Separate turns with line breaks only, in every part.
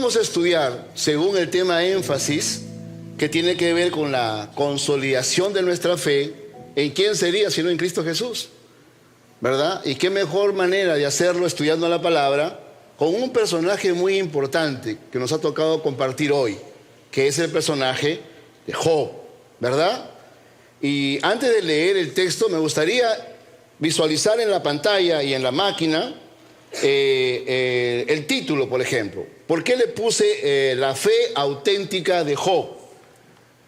vamos a estudiar, según el tema énfasis, que tiene que ver con la consolidación de nuestra fe, ¿en quién sería sino en Cristo Jesús? ¿Verdad? Y qué mejor manera de hacerlo estudiando la palabra con un personaje muy importante que nos ha tocado compartir hoy, que es el personaje de Job, ¿verdad? Y antes de leer el texto me gustaría visualizar en la pantalla y en la máquina el título, por ejemplo. ¿Por qué le puse la fe auténtica de Job?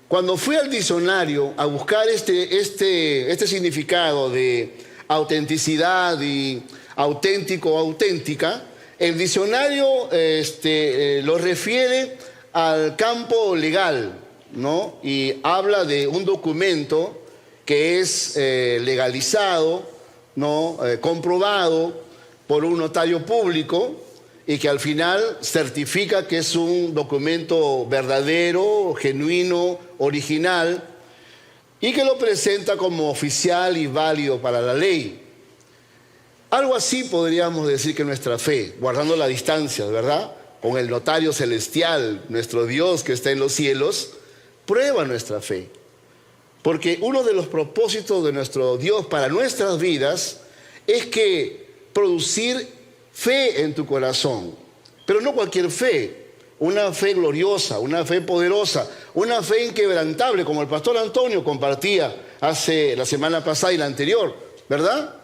Cuando fui al diccionario a buscar este significado de autenticidad y auténtico o auténtica, el diccionario lo refiere al campo legal, ¿no? Y habla de un documento que es legalizado, ¿no? Comprobado por un notario público y que al final certifica que es un documento verdadero, genuino, original, y que lo presenta como oficial y válido para la ley. Algo así podríamos decir que nuestra fe, guardando la distancia, ¿verdad?, con el notario celestial, nuestro Dios que está en los cielos, prueba nuestra fe. Porque uno de los propósitos de nuestro Dios para nuestras vidas es que producir fe en tu corazón, pero no cualquier fe, una fe gloriosa, una fe poderosa, una fe inquebrantable, como el pastor Antonio compartía hace la semana pasada y la anterior, ¿verdad?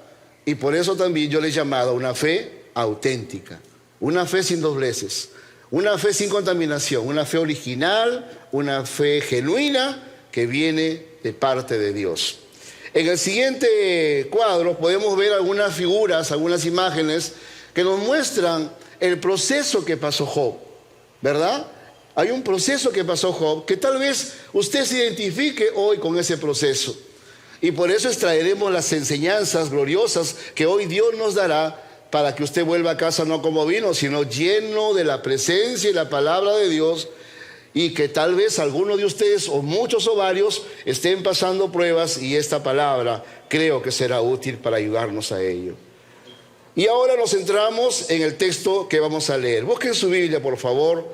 Y por eso también yo le he llamado una fe auténtica, una fe sin dobleces, una fe sin contaminación, una fe original, una fe genuina que viene de parte de Dios. En el siguiente cuadro podemos ver algunas figuras, algunas imágenes que nos muestran el proceso que pasó Job, ¿verdad? Hay un proceso que pasó Job que tal vez usted se identifique hoy con ese proceso. Y por eso extraeremos las enseñanzas gloriosas que hoy Dios nos dará para que usted vuelva a casa no como vino, sino lleno de la presencia y la palabra de Dios, y que tal vez alguno de ustedes, o muchos o varios, estén pasando pruebas y esta palabra creo que será útil para ayudarnos a ello. Y ahora nos centramos en el texto que vamos a leer. Busquen su Biblia, por favor.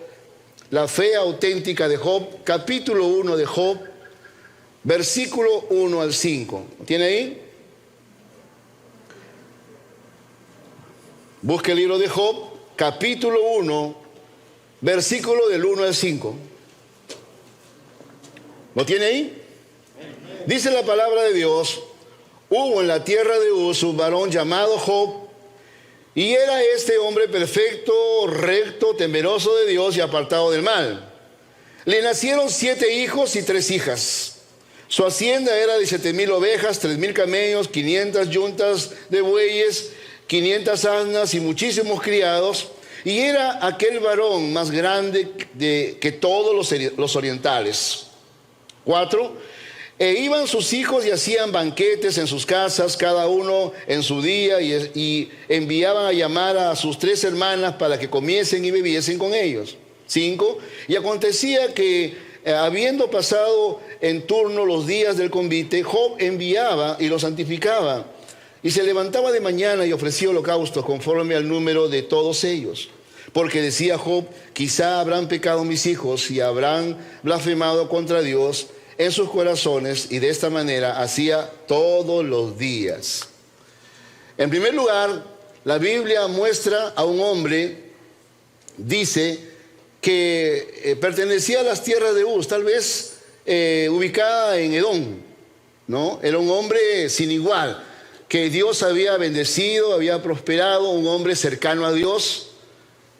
La fe auténtica de Job, capítulo 1 de Job, versículo 1 al 5. ¿Tiene ahí? Busque el libro de Job, capítulo 1, versículo del 1 al 5. ¿Lo tiene ahí? Dice la palabra de Dios: hubo en la tierra de Uz un varón llamado Job, y era este hombre perfecto, recto, temeroso de Dios y apartado del mal. Le nacieron 7 hijos y 3 hijas. Su hacienda era de 7,000 ovejas, 3,000 camellos, 500 yuntas de bueyes, 500 asnas y muchísimos criados. Y era aquel varón más grande que todos los orientales. 4. E iban sus hijos y hacían banquetes en sus casas, cada uno en su día, y enviaban a llamar a sus 3 hermanas para que comiesen y bebiesen con ellos. 5. Y acontecía que, habiendo pasado en turno los días del convite, Job enviaba y los santificaba, y se levantaba de mañana y ofrecía holocaustos conforme al número de todos ellos. Porque decía Job: quizá habrán pecado mis hijos y habrán blasfemado contra Dios en sus corazones, y de esta manera hacía todos los días. En primer lugar, la Biblia muestra a un hombre, dice que pertenecía a las tierras de Uz, tal vez ubicada en Edom, ¿no? Era un hombre sin igual, que Dios había bendecido, había prosperado, un hombre cercano a Dios,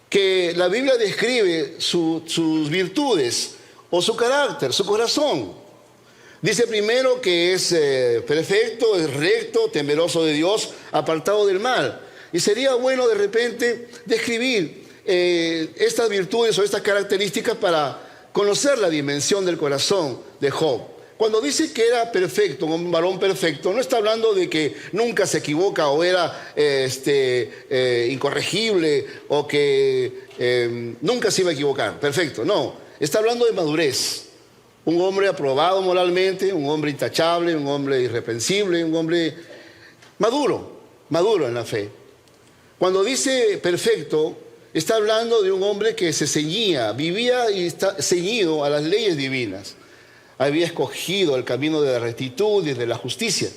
que la Biblia describe sus virtudes o su carácter, su corazón. Dice primero que es perfecto, es recto, temeroso de Dios, apartado del mal. Y sería bueno de repente describir estas virtudes o estas características para conocer la dimensión del corazón de Job. Cuando dice que era perfecto, un varón perfecto, no está hablando de que nunca se equivoca o era incorregible o que nunca se iba a equivocar. Perfecto, no. Está hablando de madurez. Un hombre aprobado moralmente, un hombre intachable, un hombre irreprensible, un hombre maduro en la fe. Cuando dice perfecto, está hablando de un hombre que se ceñía, vivía y está ceñido a las leyes divinas. Había escogido el camino de la rectitud y de la justicia.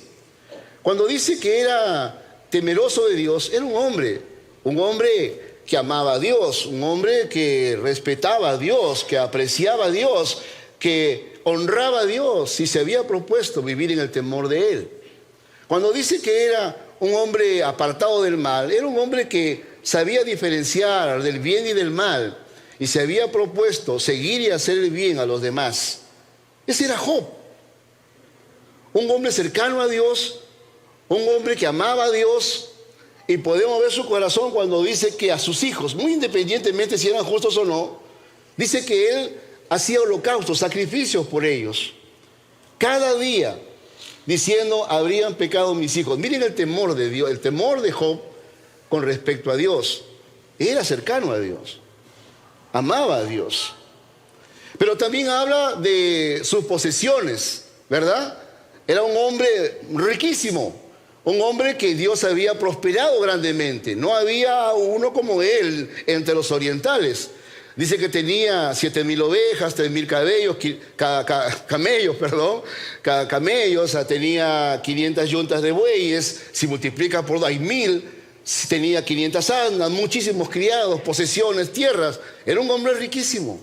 Cuando dice que era temeroso de Dios, era un hombre que amaba a Dios, un hombre que respetaba a Dios, que apreciaba a Dios, que honraba a Dios y se había propuesto vivir en el temor de Él. Cuando dice que era un hombre apartado del mal, era un hombre que sabía diferenciar del bien y del mal y se había propuesto seguir y hacer el bien a los demás. Ese era Job, un hombre cercano a Dios, un hombre que amaba a Dios, y podemos ver su corazón cuando dice que a sus hijos, muy independientemente si eran justos o no, dice que él hacía holocaustos, sacrificios por ellos, cada día, diciendo, habrían pecado mis hijos. Miren el temor de Dios, el temor de Job con respecto a Dios. Era cercano a Dios, amaba a Dios. Pero también habla de sus posesiones, ¿verdad? Era un hombre riquísimo, un hombre que Dios había prosperado grandemente. No había uno como él entre los orientales. Dice que tenía 7,000 ovejas, 3,000 camellos, tenía 500 yuntas de bueyes, si multiplica por 2,000, tenía 500 asnas, muchísimos criados, posesiones, tierras. Era un hombre riquísimo.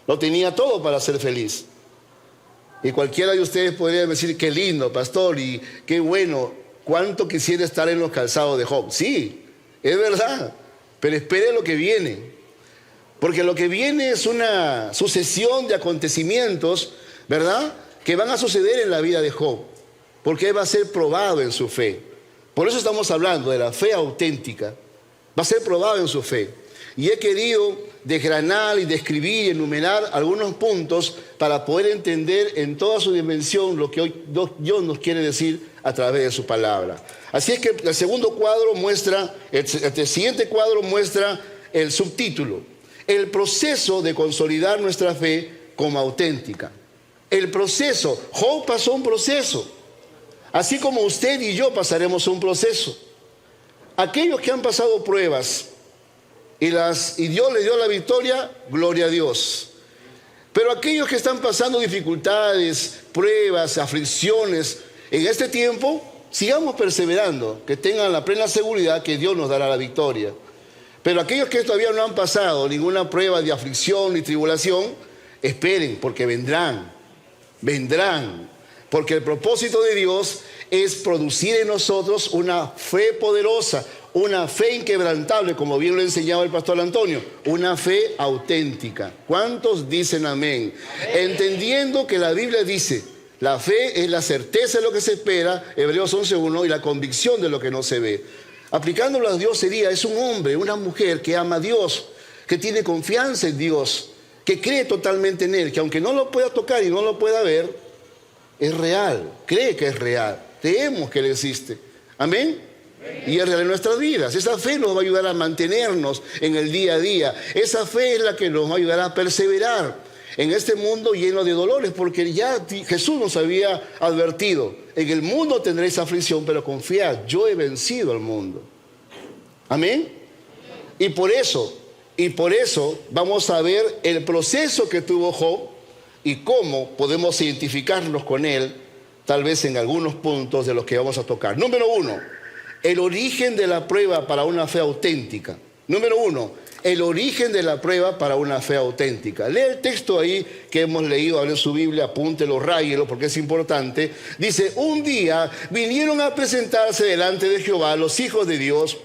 Lo tenía todo para ser feliz. Y cualquiera de ustedes podría decir, qué lindo, pastor, y qué bueno, cuánto quisiera estar en los calzados de Job. Sí, es verdad, pero espere lo que viene. Porque lo que viene es una sucesión de acontecimientos, ¿verdad?, que van a suceder en la vida de Job, porque él va a ser probado en su fe. Por eso estamos hablando de la fe auténtica. Va a ser probado en su fe. Y he querido desgranar y describir y enumerar algunos puntos para poder entender en toda su dimensión lo que hoy Dios nos quiere decir a través de su palabra. Así es que el segundo cuadro muestra, el siguiente cuadro muestra el subtítulo: el proceso de consolidar nuestra fe como auténtica. El proceso. Job pasó un proceso. Así como usted y yo pasaremos un proceso. Aquellos que han pasado pruebas y Dios le dio la victoria, gloria a Dios. Pero aquellos que están pasando dificultades, pruebas, aflicciones, en este tiempo, sigamos perseverando, que tengan la plena seguridad que Dios nos dará la victoria. Pero aquellos que todavía no han pasado ninguna prueba de aflicción ni tribulación, esperen, porque vendrán, porque el propósito de Dios es producir en nosotros una fe poderosa, una fe inquebrantable, como bien lo enseñaba el pastor Antonio, una fe auténtica. ¿Cuántos dicen amén? Entendiendo que la Biblia dice, la fe es la certeza de lo que se espera, Hebreos 11:1, y la convicción de lo que no se ve. Aplicándolo a Dios sería, es un hombre, una mujer que ama a Dios, que tiene confianza en Dios, que cree totalmente en Él, que aunque no lo pueda tocar y no lo pueda ver, es real, cree que es real, creemos que Él existe. Amén. Y es real en nuestras vidas. Esa fe nos va a ayudar a mantenernos en el día a día. Esa fe es la que nos va a ayudar a perseverar en este mundo lleno de dolores, porque ya Jesús nos había advertido: en el mundo tendréis aflicción, pero confiad, yo he vencido al mundo. Amén. Y por eso vamos a ver el proceso que tuvo Job y cómo podemos identificarnos con él, tal vez en algunos puntos de los que vamos a tocar. Número 1. El origen de la prueba para una fe auténtica. Número 1, el origen de la prueba para una fe auténtica. Lee el texto ahí que hemos leído, abre su Biblia, apúntelo, ráyelo, porque es importante. Dice, un día vinieron a presentarse delante de Jehová los hijos de Dios,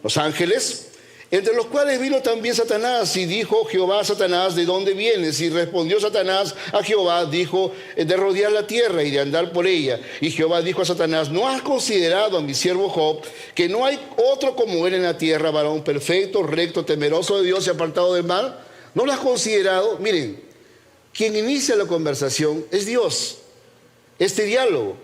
los ángeles, entre los cuales vino también Satanás, y dijo Jehová a Satanás, ¿de dónde vienes? Y respondió Satanás a Jehová, dijo, de rodear la tierra y de andar por ella. Y Jehová dijo a Satanás, ¿no has considerado a mi siervo Job, que no hay otro como él en la tierra, varón perfecto, recto, temeroso de Dios y apartado del mal? ¿No lo has considerado? Miren, quien inicia la conversación es Dios, este diálogo.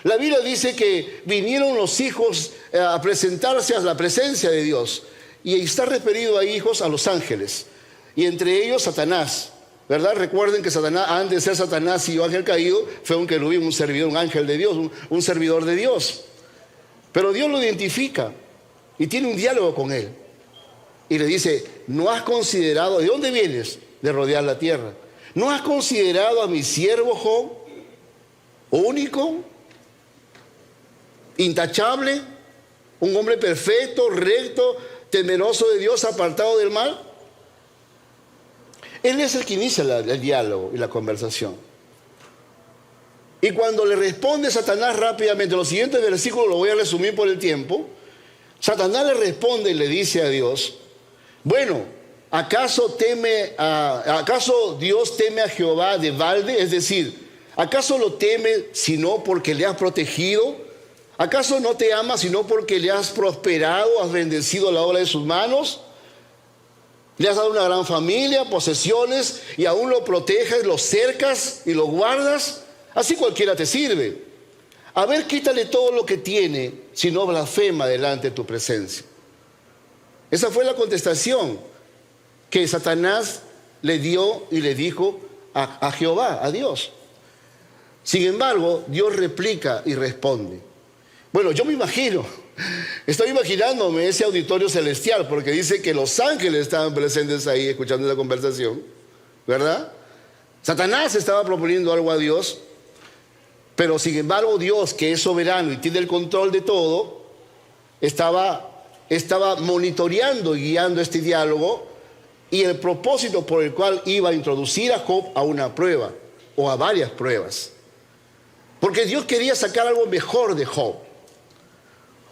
La Biblia dice que vinieron los hijos a presentarse a la presencia de Dios. Y está referido a hijos a los ángeles, y entre ellos Satanás, ¿verdad? Recuerden que Satanás, antes de ser Satanás y ángel caído, fue un querubín, un servidor, un ángel de Dios, un servidor de Dios. Pero Dios lo identifica y tiene un diálogo con él. y le dice, ¿no has considerado, de dónde vienes? De rodear la tierra. ¿No has considerado a mi siervo Job, único, intachable, un hombre perfecto, recto, temeroso de Dios, apartado del mal? Él es el que inicia el diálogo y la conversación. Y cuando le responde Satanás rápidamente, los siguientes versículos los voy a resumir por el tiempo. Satanás le responde y le dice a Dios, bueno, ¿acaso Dios teme a Jehová de balde? Es decir, ¿acaso lo teme sino porque le has protegido? ¿Acaso no te ama sino porque le has prosperado, has bendecido la obra de sus manos? Le has dado una gran familia, posesiones, y aún lo proteges, lo cercas y lo guardas. Así cualquiera te sirve. A ver, quítale todo lo que tiene, si no blasfema delante de tu presencia. Esa fue la contestación que Satanás le dio y le dijo a Jehová, a Dios. Sin embargo, Dios replica y responde. Bueno, yo me imagino, estoy imaginándome ese auditorio celestial, porque dice que los ángeles estaban presentes ahí escuchando la conversación, ¿verdad? Satanás estaba proponiendo algo a Dios, pero sin embargo Dios, que es soberano y tiene el control de todo, estaba monitoreando y guiando este diálogo y el propósito por el cual iba a introducir a Job a una prueba o a varias pruebas. Porque Dios quería sacar algo mejor de Job.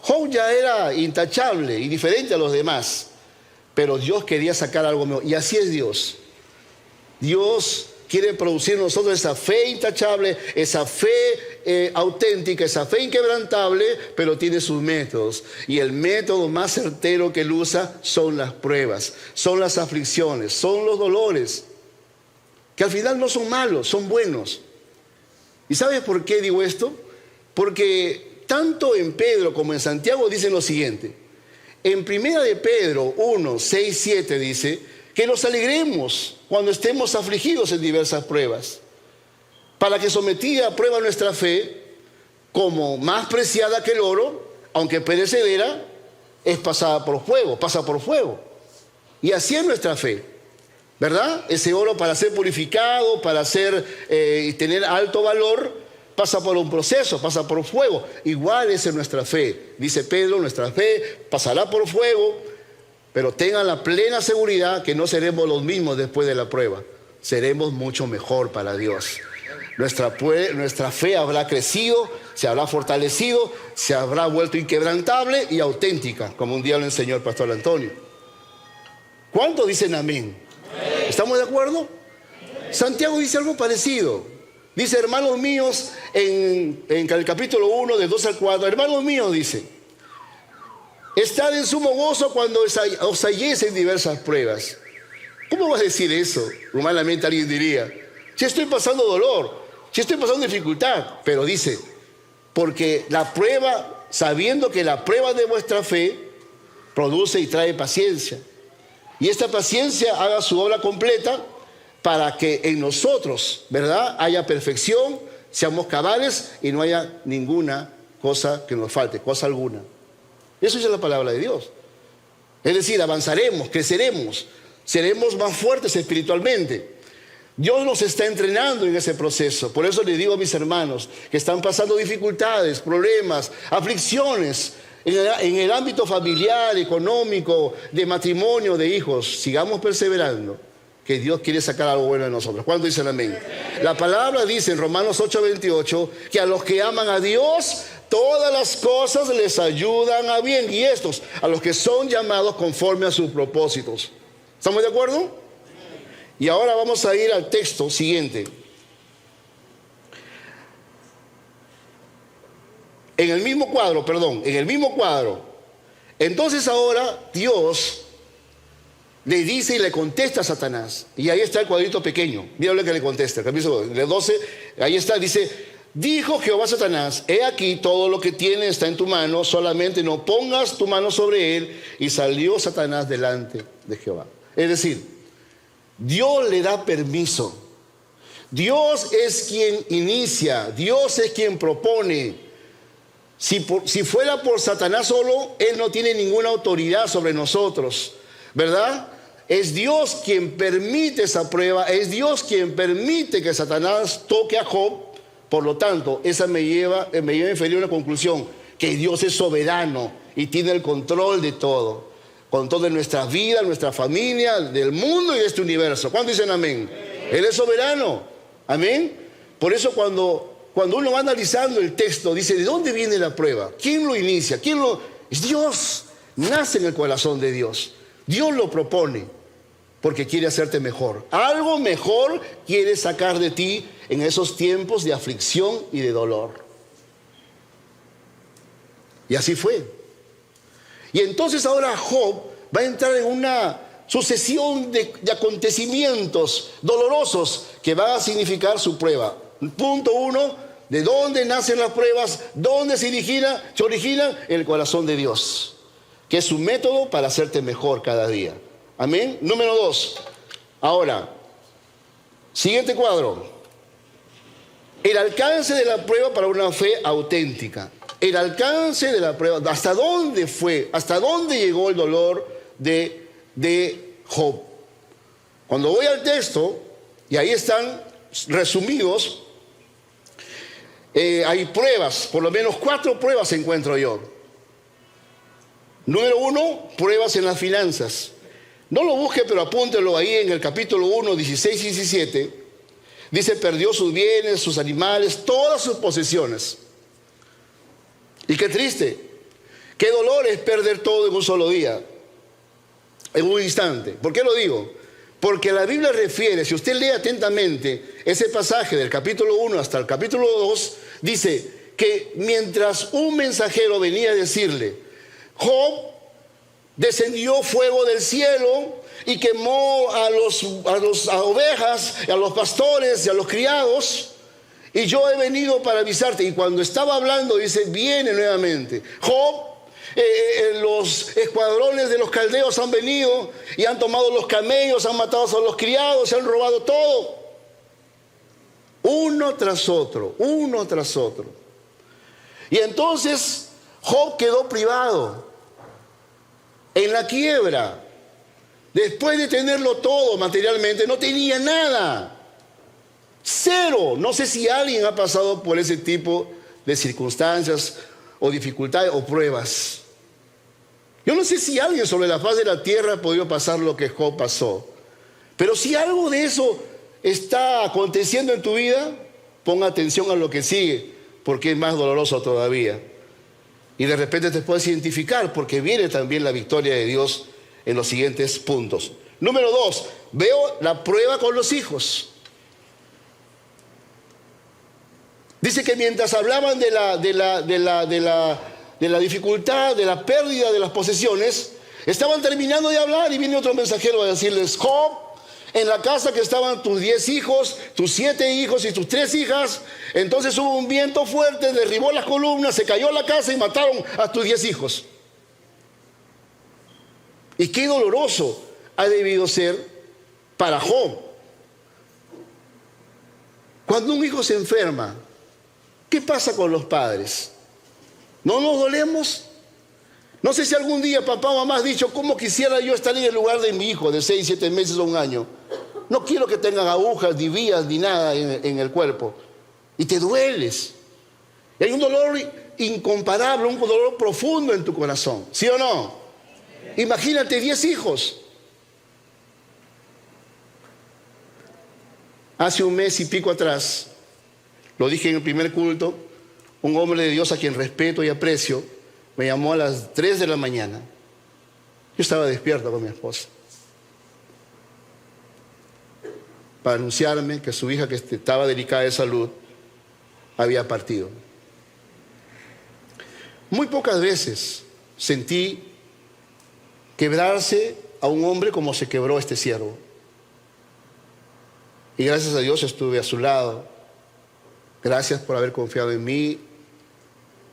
Job ya era intachable y diferente a los demás, pero Dios quería sacar algo mejor. Y así es Dios. Dios quiere producir en nosotros esa fe intachable, esa fe auténtica, esa fe inquebrantable, pero tiene sus métodos. Y el método más certero que él usa son las pruebas, son las aflicciones, son los dolores, que al final no son malos, son buenos. ¿Y sabes por qué digo esto? Porque tanto en Pedro como en Santiago dicen lo siguiente. En primera de Pedro 1, 6, 7 dice que nos alegremos cuando estemos afligidos en diversas pruebas, para que sometida a prueba nuestra fe, como más preciada que el oro, aunque perecedera, es pasada por fuego, pasa por fuego. Y así es nuestra fe, ¿verdad? Ese oro, para ser purificado, para tener alto valor, pasa por un proceso, pasa por fuego. Igual es en nuestra fe. Dice Pedro, nuestra fe pasará por fuego, pero tengan la plena seguridad que no seremos los mismos después de la prueba. Seremos mucho mejor para Dios. Nuestra fe habrá crecido, se habrá fortalecido, se habrá vuelto inquebrantable y auténtica, como un día lo enseñó el pastor Antonio. ¿Cuántos dicen amén? ¿Estamos de acuerdo? Santiago dice algo parecido. Dice, hermanos míos, en el capítulo 1, de 2 al 4, hermanos míos, dice, estad en sumo gozo cuando os halléis en diversas pruebas. ¿Cómo vas a decir eso? Humanamente alguien diría, si estoy pasando dolor, si estoy pasando dificultad, pero dice, porque la prueba, sabiendo que la prueba de vuestra fe produce y trae paciencia, y esta paciencia haga su obra completa, para que en nosotros, ¿verdad?, haya perfección, seamos cabales y no haya ninguna cosa que nos falte, cosa alguna. Eso es la palabra de Dios. Es decir, avanzaremos, creceremos, seremos más fuertes espiritualmente. Dios nos está entrenando en ese proceso. Por eso les digo a mis hermanos que están pasando dificultades, problemas, aflicciones en el ámbito familiar, económico, de matrimonio, de hijos, sigamos perseverando, que Dios quiere sacar algo bueno de nosotros. ¿Cuántos dicen amén? La palabra dice en Romanos 8:28 que a los que aman a Dios, todas las cosas les ayudan a bien. Y estos, a los que son llamados conforme a sus propósitos. ¿Estamos de acuerdo? Y ahora vamos a ir al texto siguiente. En el mismo cuadro. Entonces ahora Dios le dice y le contesta a Satanás. Y ahí está el cuadrito pequeño. Mira lo que le contesta. El capítulo 12, ahí está, dice, dijo Jehová a Satanás, he aquí todo lo que tiene está en tu mano, solamente no pongas tu mano sobre él. Y salió Satanás delante de Jehová. Es decir, Dios le da permiso. Dios es quien inicia, Dios es quien propone. Si fuera por Satanás solo, él no tiene ninguna autoridad sobre nosotros. ¿verdad? Es Dios quien permite esa prueba, es Dios quien permite que Satanás toque a Job. Por lo tanto, esa me lleva a inferir una conclusión, que Dios es soberano y tiene el control de todo, control de nuestras vidas, nuestra familia, del mundo y de este universo. ¿Cuántos dicen amén? Él es soberano, amén. Por eso cuando uno va analizando el texto, dice, ¿de dónde viene la prueba? ¿Quién lo inicia? Es Dios, nace en el corazón de Dios. Dios lo propone porque quiere hacerte mejor. Algo mejor quiere sacar de ti en esos tiempos de aflicción y de dolor. Y así fue. Y entonces ahora Job va a entrar en una sucesión de acontecimientos dolorosos que va a significar su prueba. Punto 1, ¿de dónde nacen las pruebas? ¿Dónde se originan? En el corazón de Dios, que es su método para hacerte mejor cada día. Amén. Número 2. Ahora, siguiente cuadro. El alcance de la prueba para una fe auténtica. El alcance de la prueba. ¿Hasta dónde fue? ¿Hasta dónde llegó el dolor de Job? Cuando voy al texto, y ahí están resumidos, hay pruebas, por lo menos 4 pruebas encuentro yo. Número 1, pruebas en las finanzas. No lo busque, pero apúntelo ahí en el capítulo 1, 16 y 17. Dice, perdió sus bienes, sus animales, todas sus posesiones. Y qué triste, qué dolor es perder todo en un solo día, en un instante. ¿Por qué lo digo? Porque la Biblia refiere, si usted lee atentamente ese pasaje del capítulo 1 hasta el capítulo 2, dice que mientras un mensajero venía a decirle, Job, descendió fuego del cielo y quemó a las ovejas, a los pastores y a los criados, y yo he venido para avisarte. Y cuando estaba hablando, dice, viene nuevamente. Job, los escuadrones de los caldeos han venido y han tomado los camellos, han matado a los criados, se han robado todo. Uno tras otro, uno tras otro. Y entonces Job quedó privado, en la quiebra. Después de tenerlo todo materialmente, no tenía nada. Cero. No sé si alguien ha pasado por ese tipo de circunstancias o dificultades o pruebas. Yo no sé si alguien sobre la faz de la tierra ha podido pasar lo que Job pasó. Pero si algo de eso está aconteciendo en tu vida, ponga atención a lo que sigue, porque es más doloroso todavía. Y de repente te puedes identificar, porque viene también la victoria de Dios en los siguientes puntos. Número 2, veo la prueba con los hijos. Dice que mientras hablaban de la dificultad, de la pérdida de las posesiones, estaban terminando de hablar y viene otro mensajero a decirles, Job, en la casa que estaban tus 10 hijos, tus 7 hijos y tus 3 hijas, entonces hubo un viento fuerte, derribó las columnas, se cayó la casa y mataron a tus 10 hijos. Y qué doloroso ha debido ser para Job. Cuando un hijo se enferma, ¿qué pasa con los padres? ¿No nos dolemos? No sé si algún día papá o mamá has dicho, ¿cómo quisiera yo estar en el lugar de mi hijo de 6, 7 meses o un año? No quiero que tengan agujas, ni vías, ni nada en el cuerpo. Y te dueles. Y hay un dolor incomparable, un dolor profundo en tu corazón. ¿Sí o no? Imagínate 10 hijos. Hace un mes y pico atrás, lo dije en el primer culto, un hombre de Dios a quien respeto y aprecio, me llamó a las 3 de la mañana. Yo estaba despierto con mi esposa, para anunciarme que su hija, que estaba delicada de salud, había partido. Muy pocas veces sentí quebrarse a un hombre como se quebró este siervo. Y gracias a Dios estuve a su lado. Gracias por haber confiado en mí.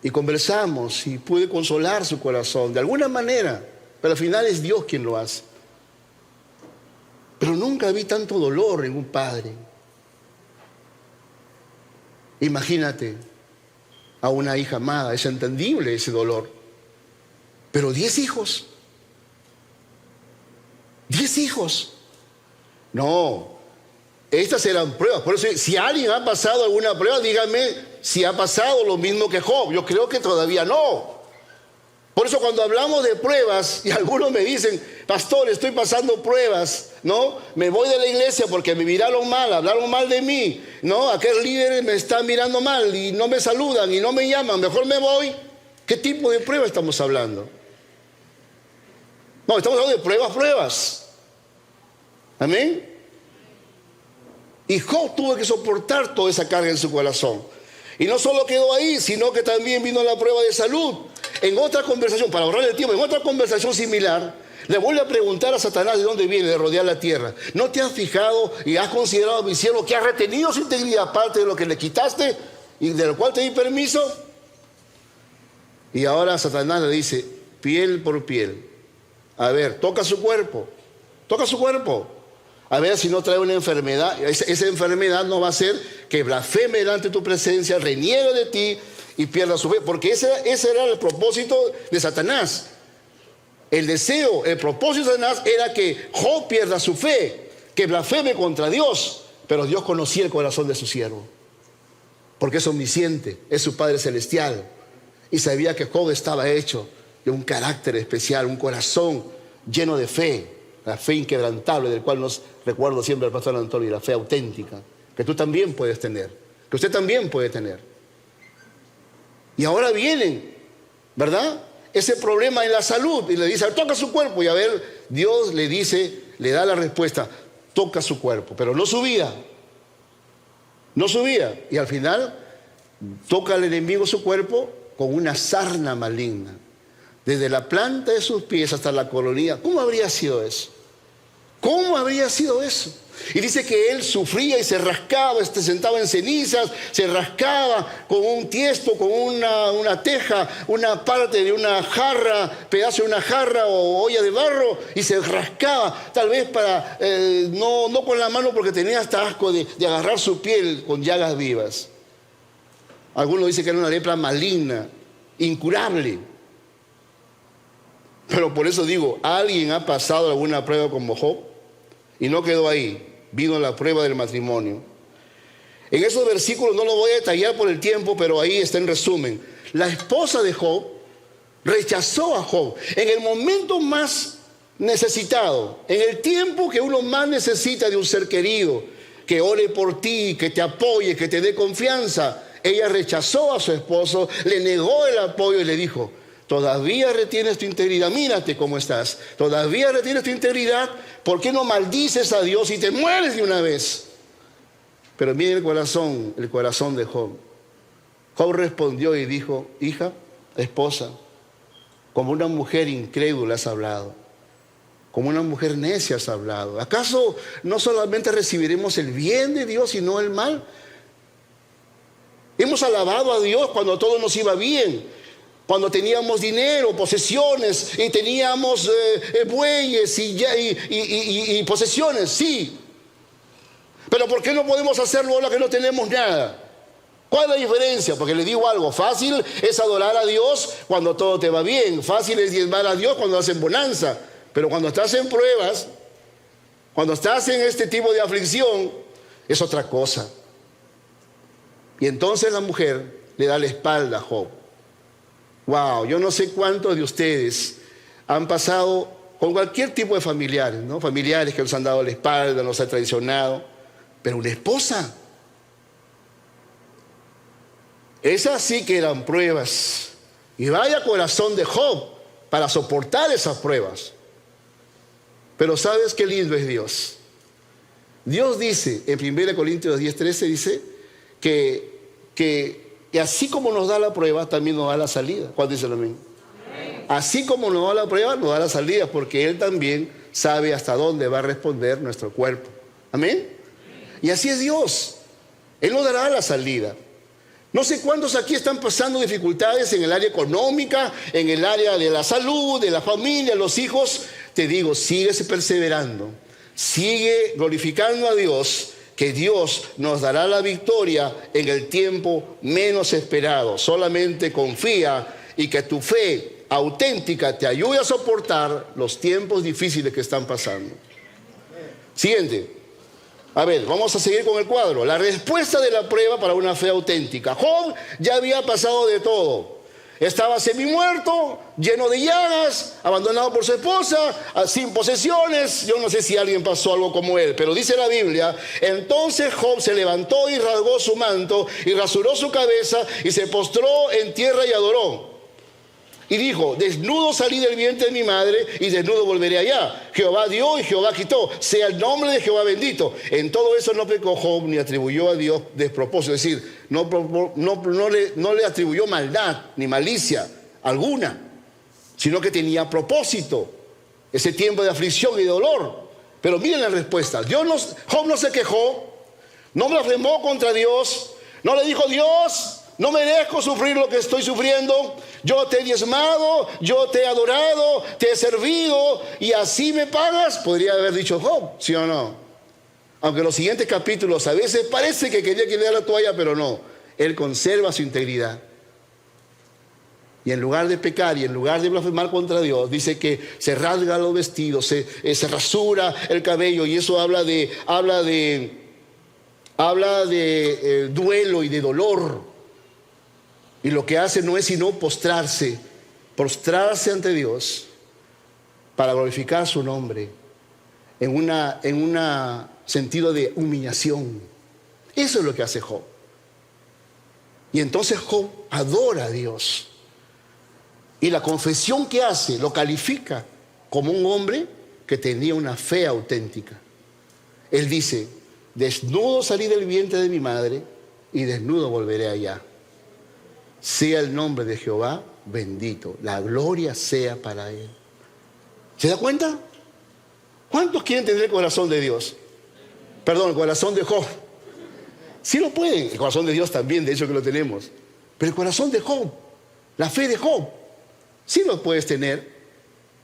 Y conversamos y pude consolar su corazón de alguna manera, pero al final es Dios quien lo hace. Pero nunca vi tanto dolor en un padre. Imagínate a una hija amada, es entendible ese dolor. Pero 10 hijos. 10 hijos. No, estas eran pruebas. Por eso, si alguien ha pasado alguna prueba, dígame si ha pasado lo mismo que Job. Yo creo que todavía no. Por eso cuando hablamos de pruebas, y algunos me dicen, pastor, estoy pasando pruebas, ¿no? Me voy de la iglesia porque me miraron mal, hablaron mal de mí, ¿no? Aquel líder me está mirando mal y no me saludan y no me llaman, mejor me voy. ¿Qué tipo de prueba estamos hablando? No, estamos hablando de pruebas. ¿Amén? Y Job tuvo que soportar toda esa carga en su corazón. Y no solo quedó ahí, sino que también vino la prueba de salud. En otra conversación, para ahorrar el tiempo, en otra conversación similar, le vuelve a preguntar a Satanás de dónde viene, de rodear la tierra. ¿No te has fijado y has considerado a mi siervo que ha retenido su integridad aparte de lo que le quitaste y de lo cual te di permiso? Y ahora Satanás le dice, piel por piel. A ver, toca su cuerpo. A ver si no trae una enfermedad. Esa enfermedad no va a hacer que blasfeme delante de tu presencia, reniegue de ti y pierda su fe. Porque ese era el propósito de Satanás. El deseo, el propósito de Satanás era que Job pierda su fe, que blasfeme contra Dios. Pero Dios conocía el corazón de su siervo. Porque es omnisciente, es su Padre Celestial. Y sabía que Job estaba hecho de un carácter especial, un corazón lleno de fe. La fe inquebrantable, del cual nos recuerdo siempre el pastor Antonio, y la fe auténtica, que tú también puedes tener, que usted también puede tener. Y ahora vienen, ¿verdad? Ese problema en la salud, y le dice, toca su cuerpo, y a ver, Dios le dice, le da la respuesta, toca su cuerpo, pero no su vida, y al final toca al enemigo su cuerpo con una sarna maligna. Desde la planta de sus pies hasta la coronilla. ¿Cómo habría sido eso? Y dice que él sufría y se rascaba, se sentaba en cenizas, se rascaba con un tiesto, con una teja, una parte de una jarra, pedazo de una jarra o olla de barro, y se rascaba, tal vez para, no con la mano porque tenía hasta asco de agarrar su piel con llagas vivas. Algunos dicen que era una lepra maligna, incurable. Pero por eso digo, ¿alguien ha pasado alguna prueba como Job? Y no quedó ahí, vino la prueba del matrimonio. En esos versículos no lo voy a detallar por el tiempo, pero ahí está en resumen. La esposa de Job rechazó a Job en el momento más necesitado, en el tiempo que uno más necesita de un ser querido, que ore por ti, que te apoye, que te dé confianza. Ella rechazó a su esposo, le negó el apoyo y le dijo, todavía retienes tu integridad, mírate cómo estás, todavía retienes tu integridad, ¿por qué no maldices a Dios y te mueres de una vez? Pero mire el corazón de Job. Job respondió y dijo, hija, esposa, como una mujer incrédula has hablado, como una mujer necia has hablado. ¿Acaso no solamente recibiremos el bien de Dios y no el mal? Hemos alabado a Dios cuando todo nos iba bien. Cuando teníamos dinero, posesiones, y teníamos bueyes y posesiones, sí. Pero ¿por qué no podemos hacerlo ahora que no tenemos nada? ¿Cuál es la diferencia? Porque le digo algo, fácil es adorar a Dios cuando todo te va bien, fácil es diezmar a Dios cuando hacen bonanza, pero cuando estás en pruebas, cuando estás en este tipo de aflicción, es otra cosa. Y entonces la mujer le da la espalda a Job. Wow, yo no sé cuántos de ustedes han pasado con cualquier tipo de familiares, ¿no? Familiares que nos han dado la espalda, nos han traicionado, pero una esposa. Esas sí que eran pruebas. Y vaya corazón de Job para soportar esas pruebas. Pero ¿sabes qué lindo es Dios? Dios dice, en 1 Corintios 10:13 dice que así como nos da la prueba, también nos da la salida. ¿Cuál dice el amén? Amén? Así como nos da la prueba, nos da la salida, porque Él también sabe hasta dónde va a responder nuestro cuerpo. ¿Amén? Y así es Dios. Él nos dará la salida. No sé cuántos aquí están pasando dificultades en el área económica, en el área de la salud, de la familia, los hijos. Te digo, sigue perseverando, sigue glorificando a Dios, que Dios nos dará la victoria en el tiempo menos esperado. Solamente confía y que tu fe auténtica te ayude a soportar los tiempos difíciles que están pasando. Siguiente. A ver, vamos a seguir con el cuadro. La respuesta de la prueba para una fe auténtica. Job ya había pasado de todo. Estaba semi-muerto, lleno de llagas, abandonado por su esposa, sin posesiones. Yo no sé si alguien pasó algo como él, pero dice la Biblia, entonces Job se levantó y rasgó su manto y rasuró su cabeza y se postró en tierra y adoró. Y dijo, desnudo salí del vientre de mi madre y desnudo volveré allá. Jehová dio y Jehová quitó. Sea el nombre de Jehová bendito. En todo eso no pecó Job ni atribuyó a Dios despropósito. Es decir, no le atribuyó maldad ni malicia alguna, sino que tenía propósito. Ese tiempo de aflicción y de dolor. Pero miren la respuesta. Job no se quejó, no blasfemó contra Dios, no le dijo, Dios, no merezco sufrir lo que estoy sufriendo. Yo te he diezmado, yo te he adorado, te he servido y así me pagas. Podría haber dicho Job, ¿sí o no? Aunque los siguientes capítulos a veces parece que quería que le diera la toalla, pero no. Él conserva su integridad. Y en lugar de pecar y en lugar de blasfemar contra Dios, dice que se rasga los vestidos, se rasura el cabello, y eso habla de duelo y de dolor. Y lo que hace no es sino postrarse ante Dios para glorificar su nombre en un sentido de humillación. Eso es lo que hace Job. Y entonces Job adora a Dios. Y la confesión que hace lo califica como un hombre que tenía una fe auténtica. Él dice, desnudo salí del vientre de mi madre y desnudo volveré allá. Sea el nombre de Jehová bendito, la gloria sea para Él. ¿Se da cuenta? ¿Cuántos quieren tener el corazón de Dios? Perdón, el corazón de Job. Sí lo pueden, el corazón de Dios también, de hecho que lo tenemos. Pero el corazón de Job, la fe de Job, sí lo puedes tener.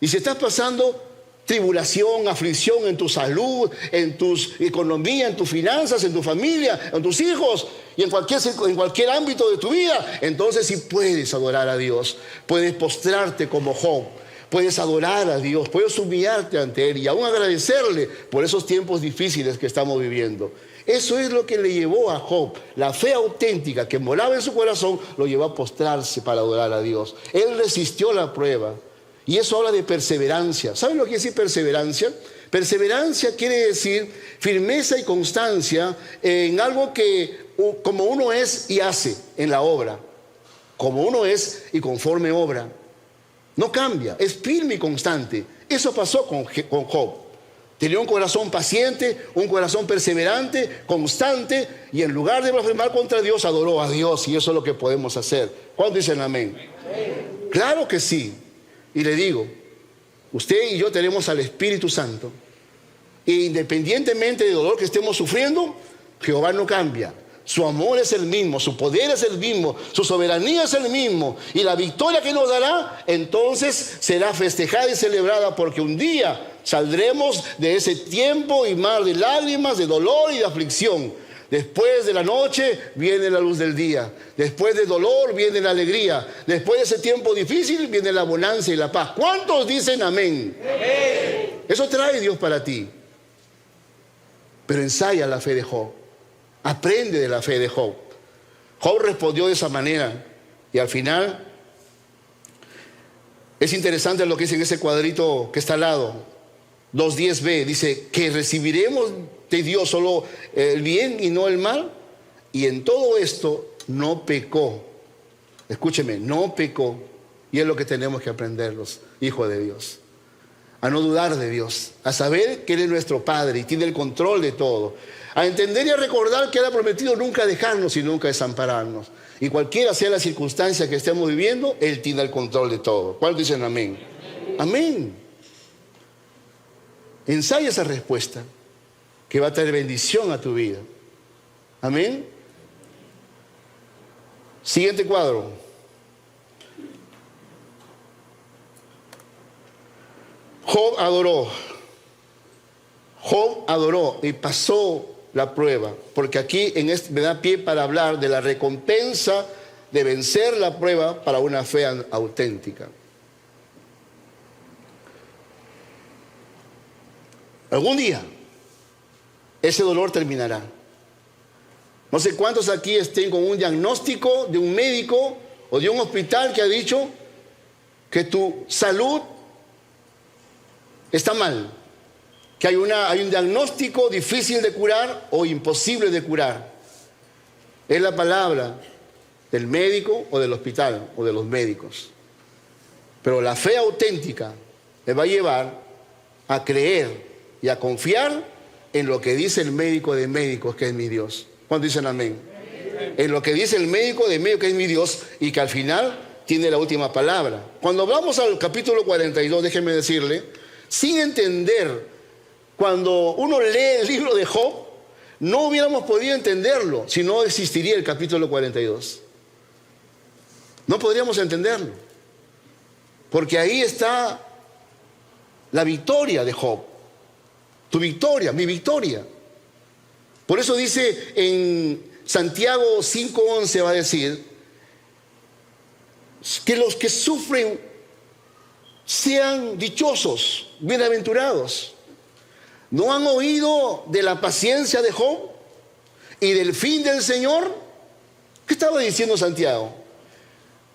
Y si estás pasando tribulación, aflicción en tu salud, en tu economía, en tus finanzas, en tu familia, en tus hijos y en cualquier ámbito de tu vida, entonces sí puedes adorar a Dios, puedes postrarte como Job, puedes adorar a Dios, puedes humillarte ante Él y aún agradecerle por esos tiempos difíciles que estamos viviendo. Eso es lo que le llevó a Job, la fe auténtica que moraba en su corazón, lo llevó a postrarse para adorar a Dios. Él resistió la prueba. Y eso habla de perseverancia. ¿Saben lo que quiere decir perseverancia? Perseverancia quiere decir firmeza y constancia en algo que como uno es y hace en la obra. Como uno es y conforme obra. No cambia, es firme y constante. Eso pasó con Job. Tenía un corazón paciente, un corazón perseverante, constante, y en lugar de blasfemar contra Dios, adoró a Dios, y eso es lo que podemos hacer. ¿Cuántos dicen amén? Amén. Claro que sí. Y le digo, usted y yo tenemos al Espíritu Santo. E independientemente del dolor que estemos sufriendo, Jehová no cambia. Su amor es el mismo, su poder es el mismo, su soberanía es el mismo. Y la victoria que nos dará, entonces será festejada y celebrada, porque un día saldremos de ese tiempo y mar de lágrimas, de dolor y de aflicción. Después de la noche viene la luz del día. Después del dolor viene la alegría. Después de ese tiempo difícil viene la bonanza y la paz. ¿Cuántos dicen amén? Amén. Eso trae Dios para ti. Pero ensaya la fe de Job. Aprende de la fe de Job. Job respondió de esa manera. Y al final es interesante lo que dice en ese cuadrito que está al lado. 2.10b dice que recibiremos de Dios solo el bien y no el mal. Y en todo esto no pecó. Escúcheme, no pecó. Y es lo que tenemos que aprender los hijos de Dios. A no dudar de Dios. A saber que Él es nuestro Padre y tiene el control de todo. A entender y a recordar que Él ha prometido nunca dejarnos y nunca desampararnos. Y cualquiera sea la circunstancia que estemos viviendo, Él tiene el control de todo. ¿Cuántos dicen amén? Amén. Ensaya esa respuesta que va a traer bendición a tu vida. Amén. Siguiente cuadro. Job adoró y pasó la prueba, porque aquí me da pie para hablar de la recompensa de vencer la prueba para una fe auténtica. Algún día ese dolor terminará. No sé cuántos aquí estén con un diagnóstico de un médico o de un hospital que ha dicho que tu salud está mal, que hay un diagnóstico difícil de curar o imposible de curar. Es la palabra del médico o del hospital o de los médicos. Pero la fe auténtica me va a llevar a creer y a confiar en lo que dice el médico de médicos, que es mi Dios. ¿Cuántos dicen amén? En lo que dice el médico de médicos, que es mi Dios, y que al final tiene la última palabra. Cuando vamos al capítulo 42, déjenme decirle, sin entender, cuando uno lee el libro de Job, no hubiéramos podido entenderlo si no existiría el capítulo 42. No podríamos entenderlo, porque ahí está la victoria de Job. Tu victoria, mi victoria. Por eso dice en Santiago 5:11, va a decir que los que sufren sean dichosos, bienaventurados. ¿No han oído de la paciencia de Job y del fin del Señor? ¿Qué estaba diciendo Santiago?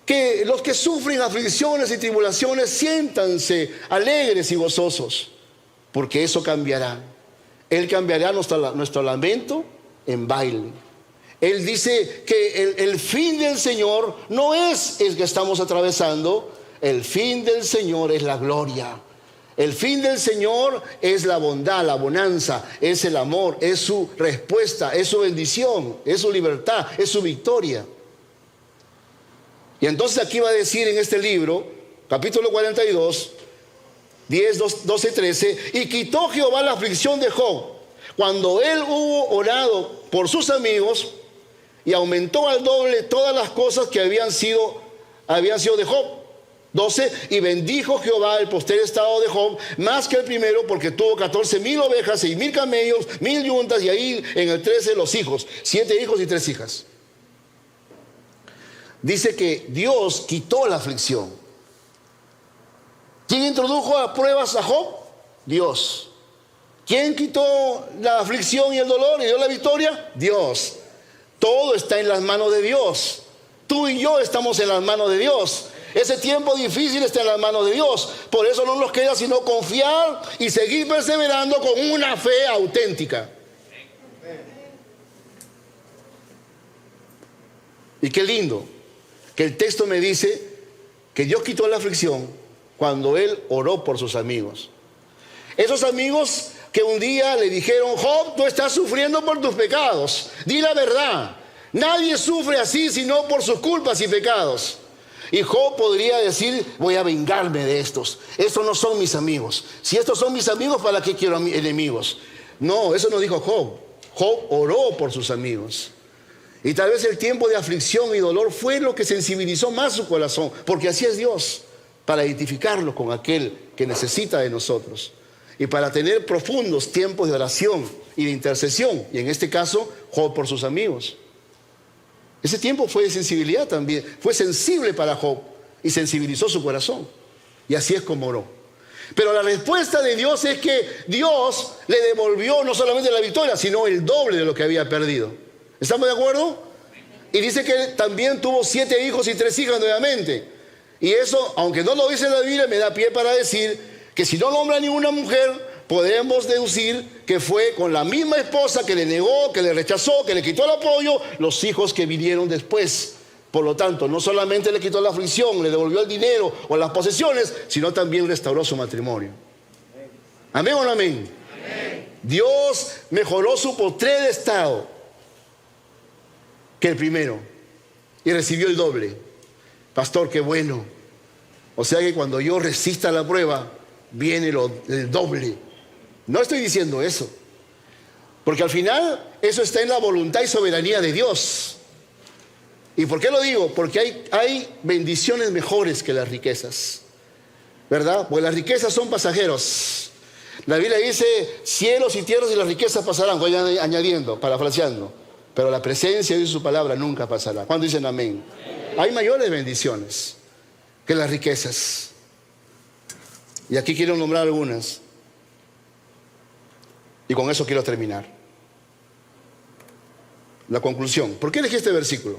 Que los que sufren aflicciones y tribulaciones siéntanse alegres y gozosos, porque eso cambiará. Él cambiará nuestro lamento en baile. Él dice que el fin del Señor no es el que estamos atravesando. El fin del Señor es la gloria. El fin del Señor es la bondad, la bonanza, es el amor, es su respuesta, es su bendición, es su libertad, es su victoria. Y entonces aquí va a decir en este libro, capítulo 42, 10, 12, 13, y quitó Jehová la aflicción de Job cuando él hubo orado por sus amigos, y aumentó al doble todas las cosas que habían sido de Job. 12, y bendijo Jehová el postrer estado de Job más que el primero, porque tuvo 14,000 ovejas, 6,000 camellos, 1,000 yuntas, y ahí en el 13 los hijos, 7 hijos y 3 hijas. Dice que Dios quitó la aflicción. ¿Quién introdujo a pruebas a Job? Dios. ¿Quién quitó la aflicción y el dolor y dio la victoria? Dios. Todo está en las manos de Dios. Tú y yo estamos en las manos de Dios. Ese tiempo difícil está en las manos de Dios. Por eso no nos queda sino confiar y seguir perseverando con una fe auténtica. Y qué lindo que el texto me dice que Dios quitó la aflicción cuando él oró por sus amigos. Esos amigos que un día le dijeron: Job, tú estás sufriendo por tus pecados. Di la verdad. Nadie sufre así sino por sus culpas y pecados. Y Job podría decir: voy a vengarme de estos. Estos no son mis amigos. Si estos son mis amigos, ¿para qué quiero enemigos? No, eso no dijo Job. Job oró por sus amigos. Y tal vez el tiempo de aflicción y dolor fue lo que sensibilizó más su corazón, porque así es Dios, para identificarlo con aquel que necesita de nosotros y para tener profundos tiempos de oración y de intercesión. Y en este caso, Job por sus amigos. Ese tiempo fue de sensibilidad también, fue sensible para Job y sensibilizó su corazón. Y así es como oró. Pero la respuesta de Dios es que Dios le devolvió no solamente la victoria, sino el doble de lo que había perdido. ¿Estamos de acuerdo? Y dice que también tuvo 7 hijos y 3 hijas nuevamente. Y eso, aunque no lo dice la Biblia, me da pie para decir que si no nombra ninguna mujer, podemos deducir que fue con la misma esposa que le negó, que le rechazó, que le quitó el apoyo, los hijos que vinieron después. Por lo tanto, no solamente le quitó la aflicción, le devolvió el dinero o las posesiones, sino también restauró su matrimonio. ¿Amén o no amén? Amén. Dios mejoró su postrer estado que el primero y recibió el doble. Pastor, qué bueno. O sea que cuando yo resista la prueba, viene el doble. No estoy diciendo eso, porque al final eso está en la voluntad y soberanía de Dios. ¿Y por qué lo digo? Porque hay bendiciones mejores que las riquezas, ¿verdad? Porque las riquezas son pasajeros. La Biblia dice: cielos y tierras y las riquezas pasarán. Voy añadiendo, parafraseando, pero la presencia de su palabra nunca pasará. ¿Cuándo dicen amén? Hay mayores bendiciones que las riquezas. Y aquí quiero nombrar algunas. Y con eso quiero terminar. La conclusión. ¿Por qué elegí este versículo?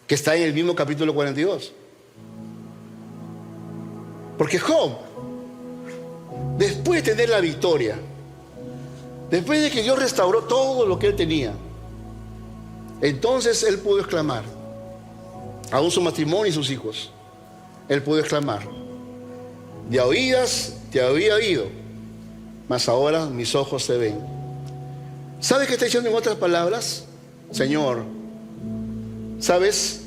Que está en el mismo capítulo 42. Porque Job, después de tener la victoria, después de que Dios restauró todo lo que él tenía, entonces él pudo exclamar, aún su matrimonio y sus hijos, él pudo exclamar: de oídas te había oído, mas ahora mis ojos te ven. ¿Sabes qué está diciendo en otras palabras? Señor, ¿sabes?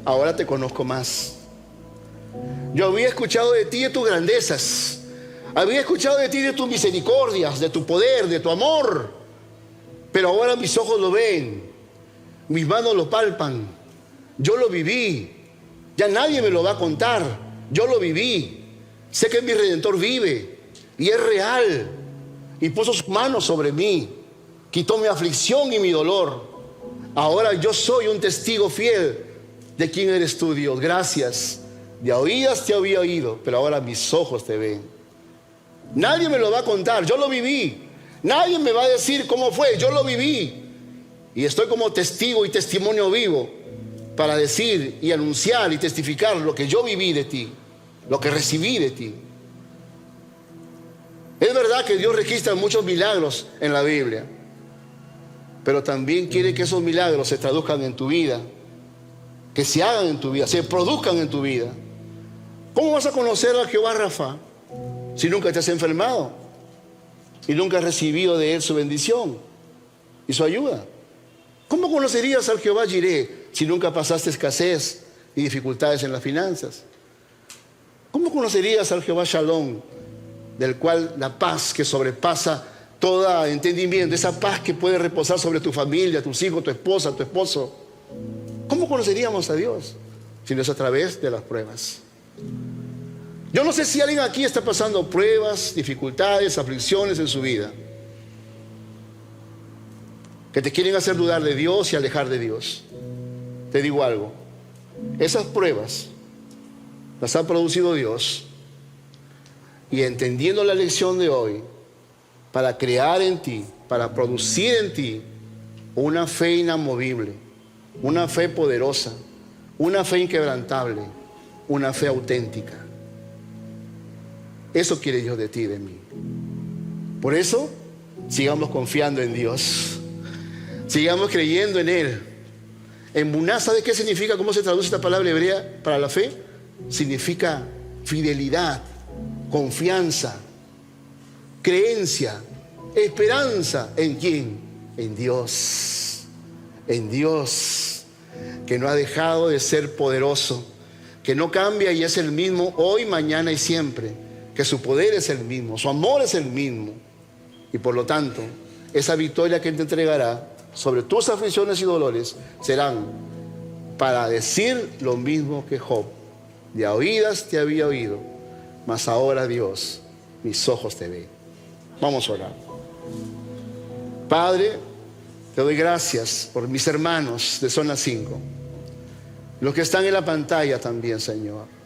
Ahora te conozco más. Yo había escuchado de ti, de tus grandezas. Había escuchado de ti, de tus misericordias, de tu poder, de tu amor. Pero ahora mis ojos lo ven, mis manos lo palpan. Yo lo viví. Ya nadie me lo va a contar. Yo lo viví. Sé que mi Redentor vive y es real. Y puso sus manos sobre mí. Quitó mi aflicción y mi dolor. Ahora yo soy un testigo fiel de quién eres tú, Dios. Gracias. De oídas te había oído, pero ahora mis ojos te ven. Nadie me lo va a contar, yo lo viví. Nadie me va a decir cómo fue, yo lo viví. Y estoy como testigo y testimonio vivo para decir y anunciar y testificar lo que yo viví de ti, lo que recibí de ti. Es verdad que Dios registra muchos milagros en la Biblia, pero también quiere que esos milagros se traduzcan en tu vida, que se hagan en tu vida, se produzcan en tu vida. ¿Cómo vas a conocer a Jehová Rafa si nunca te has enfermado y nunca has recibido de Él su bendición y su ayuda? ¿Cómo conocerías al Jehová Jireh si nunca pasaste escasez y dificultades en las finanzas? ¿Cómo conocerías al Jehová Shalom, del cual la paz que sobrepasa todo entendimiento, esa paz que puede reposar sobre tu familia, tus hijos, tu esposa, tu esposo? ¿Cómo conoceríamos a Dios si no es a través de las pruebas? Yo no sé si alguien aquí está pasando pruebas, dificultades, aflicciones en su vida, que te quieren hacer dudar de Dios y alejar de Dios. Te digo algo, esas pruebas las ha producido Dios, y entendiendo la lección de hoy, para crear en ti, para producir en ti una fe inamovible, una fe poderosa, una fe inquebrantable, una fe auténtica. Eso quiere Dios de ti y de mí. Por eso, sigamos confiando en Dios. Sigamos creyendo en Él. Emuná, ¿sabe qué significa? ¿Cómo se traduce esta palabra hebrea para la fe? Significa fidelidad, confianza, creencia, esperanza. ¿En quién? En Dios. En Dios, que no ha dejado de ser poderoso, que no cambia y es el mismo hoy, mañana y siempre, que su poder es el mismo, su amor es el mismo, y por lo tanto esa victoria que Él te entregará sobre tus aflicciones y dolores serán para decir lo mismo que Job: de oídas te había oído, mas ahora, Dios, mis ojos te ven. Vamos a orar. Padre, te doy gracias por mis hermanos de Zona 5, los que están en la pantalla también, Señor.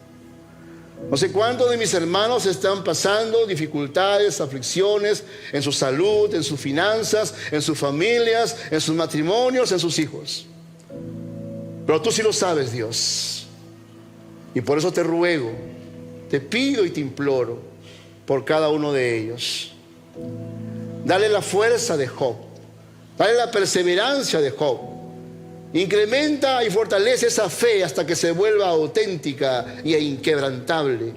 No sé cuántos de mis hermanos están pasando dificultades, aflicciones en su salud, en sus finanzas, en sus familias, en sus matrimonios, en sus hijos. Pero tú sí lo sabes, Dios. Y por eso te ruego, te pido y te imploro por cada uno de ellos. Dale la fuerza de Job. Dale la perseverancia de Job. Incrementa y fortalece esa fe hasta que se vuelva auténtica e inquebrantable.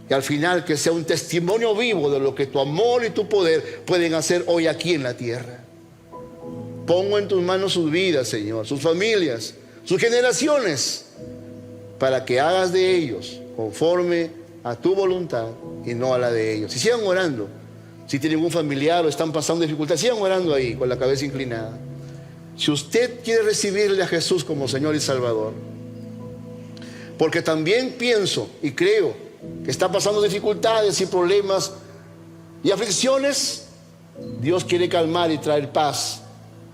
Y al final que sea un testimonio vivo de lo que tu amor y tu poder pueden hacer hoy aquí en la tierra. Pongo en tus manos sus vidas, Señor, sus familias, sus generaciones, para que hagas de ellos conforme a tu voluntad y no a la de ellos. Y sigan orando. Si tienen un familiar o están pasando dificultades, sigan orando ahí con la cabeza inclinada. Si usted quiere recibirle a Jesús como Señor y Salvador, porque también pienso y creo que está pasando dificultades y problemas y aflicciones, Dios quiere calmar y traer paz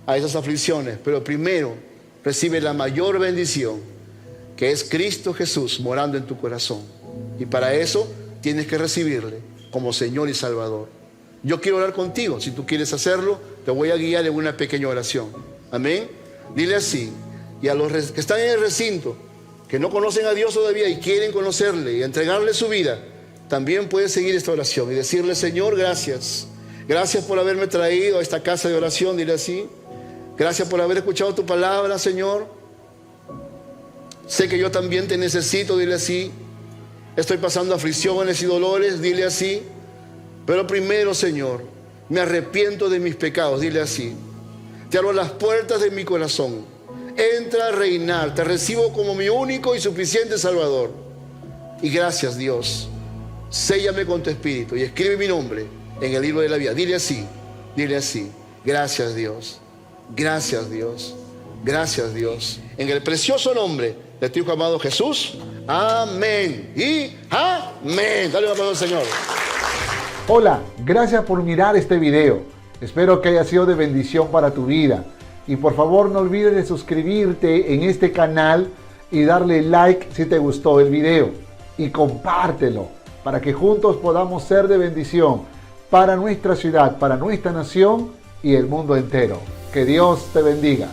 a esas aflicciones, pero primero recibe la mayor bendición, que es Cristo Jesús morando en tu corazón, y para eso tienes que recibirle como Señor y Salvador. Yo quiero orar contigo. Si tú quieres hacerlo, te voy a guiar en una pequeña oración. Amén. Dile así. Y a los que están en el recinto, que no conocen a Dios todavía y quieren conocerle y entregarle su vida, también puedes seguir esta oración y decirle: Señor, gracias. Gracias por haberme traído a esta casa de oración. Dile así. Gracias por haber escuchado tu palabra, Señor. Sé que yo también te necesito. Dile así. Estoy pasando aflicciones y dolores. Dile así. Pero primero, Señor, me arrepiento de mis pecados. Dile así. Te abro las puertas de mi corazón. Entra a reinar. Te recibo como mi único y suficiente Salvador. Y gracias, Dios. Séllame con tu espíritu y escribe mi nombre en el libro de la vida. Dile así. Dile así. Gracias, Dios. Gracias, Dios. Gracias, Dios. En el precioso nombre de tu Hijo amado Jesús. Amén. Y amén. Dale un aplauso al Señor.
Hola, gracias por mirar este video. Espero que haya sido de bendición para tu vida. Y por favor no olvides de suscribirte en este canal y darle like si te gustó el video. Y compártelo para que juntos podamos ser de bendición para nuestra ciudad, para nuestra nación y el mundo entero. Que Dios te bendiga.